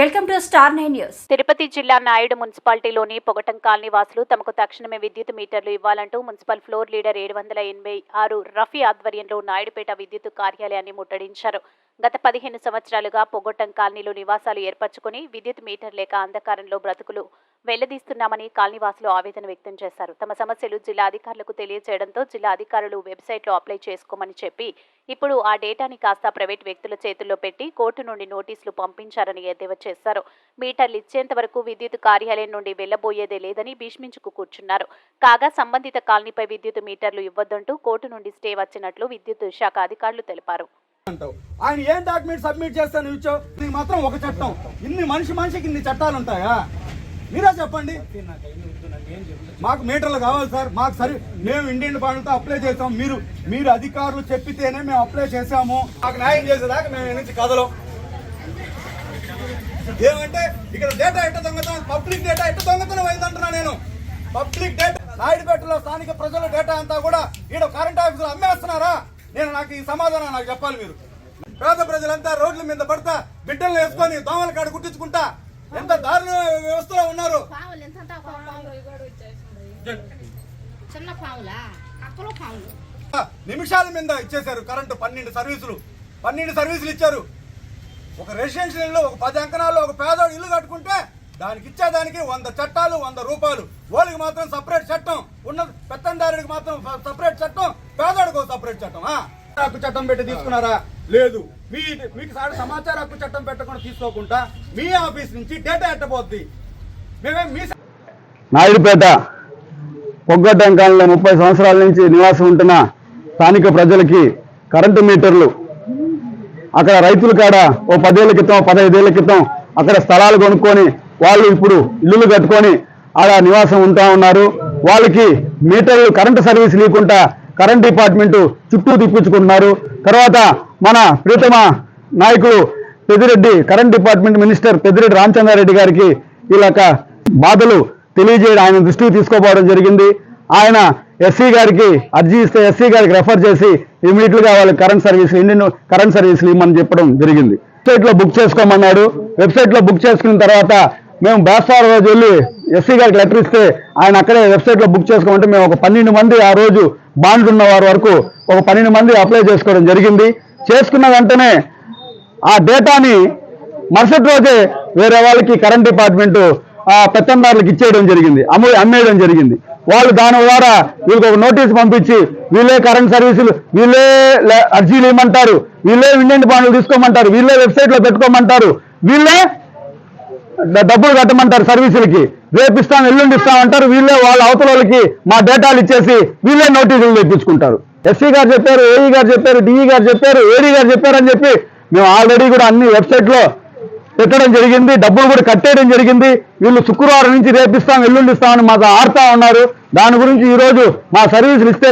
Welcome to star 9 news. Tirupati జిల్లా Naidu మున్సిపాలిటీలోని పొగటం colony వాసులు తమకు తక్షణమే విద్యుత్ మీటర్లు ఇవ్వాలంటూ మున్సిపల్ ఫ్లోర్ లీడర్ 786 రఫీ ఆధ్వర్యంలో నాయుడుపేట విద్యుత్ కార్యాలయాన్ని ముట్టడించారు. గత 15 సంవత్సరాలుగా పొగటం కాలనీలో నివాసాలు ఏర్పరచుకుని విద్యుత్ మీటర్ లేక అంధకారంలో బ్రతుకులు వెళ్లదీస్తున్నామని కాలనీవాసులు ఆవేదన వ్యక్తం చేశారు. తమ సమస్యలు జిల్లా అధికారులకు తెలియజేయడంతో జిల్లా అధికారులు వెబ్సైట్లో అప్లై చేసుకోమని చెప్పి ఇప్పుడు ఆ డేటాని కాస్త ప్రైవేట్ వ్యక్తుల చేతుల్లో పెట్టి కోర్టు నుండి నోటీసులు పంపించారని ఎద్దేవా చేశారు. మీటర్లు ఇచ్చేంత వరకు విద్యుత్ కార్యాలయం నుండి వెళ్లబోయేదే లేదని భీష్మించుకు కూర్చున్నారు. కాగా సంబంధిత కాలనీపై విద్యుత్ మీటర్లు ఇవ్వొద్దంటూ కోర్టు నుండి స్టే వచ్చినట్లు విద్యుత్ శాఖ అధికారులు తెలిపారు. ఆయన ఏం డాక్యుమెంట్ సబ్మిట్ చేస్తాను ఇచ్చో నీకు మాత్రం ఒక చట్టం, ఇన్ని మనిషికి ఇన్ని చట్టాలు ఉంటాయా? మీరే చెప్పండి. మాకు మీటర్లు కావాలి సార్, మాకు సరి మేము ఇండియన్ బాండ్లతో అప్లై చేసాం. మీరు అధికారులు చెప్పితేనే మేము అప్లై చేసాము. మాకు న్యాయం చేసేదాకా మేము నుంచి కదలం. ఏమంటే ఇక్కడ డేటా ఎట్ట దొంగతనం, పబ్లిక్ డేటా ఎట్ట దొంగతనం అయిందంటున్నా నేను. పబ్లిక్ డేటా నాయుడుపేటలో స్థానిక ప్రజల డేటా అంతా కూడా ఈడ కరెంట్ ఆఫీసులు అమ్మేస్తున్నారా? నాకు ఈ సమాధానం నాకు చెప్పాలి. మీరు పేద ప్రజలంతా రోడ్ల మీద పడతా బిడ్డలు వేసుకొని దోమల కాడ కుట్టించుకుంటా ఎంత దారుణ వ్యవస్థలో ఉన్నారు. నిమిషాల మీద ఇచ్చేశారు కరెంటు. 12 సర్వీసులు ఇచ్చారు. ఒక రెసిడెన్షియల్ ఒక 10 అంకణాల్లో ఒక పేదోడు ఇల్లు కట్టుకుంటే దానికి ఇచ్చేదానికి 100 చట్టాలు, 100 రూపాయలు. వాళ్ళకి మాత్రం సపరేట్ చట్టం ఉన్నది, పెత్తందారుడికి మాత్రం సపరేట్ చట్టం, పేదోడికి ఒక సపరేట్ చట్టం. హక్కు చట్టం పెట్టి తీసుకున్నారా? లేదు. మీకు సమాచార హక్కు చట్టం పెట్టకుండా తీసుకోకుండా మీ ఆఫీస్ నుంచి డేటా ఎట్టబోద్ది. నాయుడుపేట పొగ్గొట్టం కాలంలో 30 సంవత్సరాల నుంచి నివాసం ఉంటున్న స్థానిక ప్రజలకి కరెంటు మీటర్లు అక్కడ రైతుల కాడ ఓ 10 ఏళ్ల క్రితం 15 ఏళ్ల క్రితం అక్కడ స్థలాలు కొనుక్కొని వాళ్ళు ఇప్పుడు ఇల్లులు కట్టుకొని ఆడ నివాసం ఉంటా ఉన్నారు. వాళ్ళకి మీటర్లు కరెంటు సర్వీస్ లేకుండా కరెంట్ డిపార్ట్మెంట్ చుట్టూ తిప్పించుకుంటున్నారు. తర్వాత మన ప్రీతమ నాయకులు Peddireddy current department minister Peddireddy Ramachandra Reddy గారికి ఇలాక బాధలు తెలియజేయడం ఆయన దృష్టికి తీసుకోపోవడం జరిగింది. ఆయన ఎస్సీ గారికి అర్జీ ఇస్తే ఎస్సీ గారికి రెఫర్ చేసి ఇమీడియట్గా వాళ్ళకి ఇండియన్ కరెంట్ సర్వీసులు ఇవ్వమని చెప్పడం జరిగింది. వెబ్సైట్లో బుక్ చేసుకోమన్నాడు. వెబ్సైట్లో బుక్ చేసుకున్న తర్వాత మేము బేస్తవారం రోజు వెళ్ళి ఎస్సీ గారికి లెటర్ ఇస్తే ఆయన అక్కడే వెబ్సైట్లో బుక్ చేసుకోమంటే మేము ఒక 12 మంది ఆ రోజు బాండ్లు ఉన్న వారి వరకు ఒక 12 మంది అప్లై చేసుకోవడం జరిగింది. చేసుకున్న వెంటనే ఆ డేటాని మరుసటి రోజే వేరే వాళ్ళకి కరెంట్ డిపార్ట్మెంట్ పెత్తందారులకు ఇచ్చేయడం జరిగింది, అమ్మేయడం జరిగింది. వాళ్ళు దాని ద్వారా వీళ్ళకి ఒక నోటీసు పంపించి వీళ్ళే కరెంట్ సర్వీసులు, వీళ్ళే అర్జీలు ఇవ్వమంటారు, వీళ్ళే ఇండియన్ బాండ్లు తీసుకోమంటారు, వీళ్ళే వెబ్సైట్లో పెట్టుకోమంటారు, వీళ్ళే డబ్బులు కట్టమంటారు సర్వీసులకి, రేపిస్తాం ఎల్లుండి ఇస్తామంటారు. వీళ్ళే వాళ్ళ అవతలకి మా డేటాలు ఇచ్చేసి వీళ్ళే నోటీసులు తెప్పించుకుంటారు. ఎస్సీ గారు చెప్పారు, ఏఈ గారు చెప్పారు, డిఈ గారు చెప్పారు, ఏడీ గారు చెప్పారని చెప్పి మేము ఆల్రెడీ కూడా అన్ని వెబ్సైట్లో పెట్టడం జరిగింది. డబ్బులు కూడా కట్టేయడం జరిగింది. వీళ్ళు శుక్రవారం నుంచి రేపిస్తాం ఎల్లుండి ఇస్తామని మాకు ఆడుతూ ఉన్నారు. దాని గురించి ఈరోజు మా సర్వీసులు ఇస్తేనే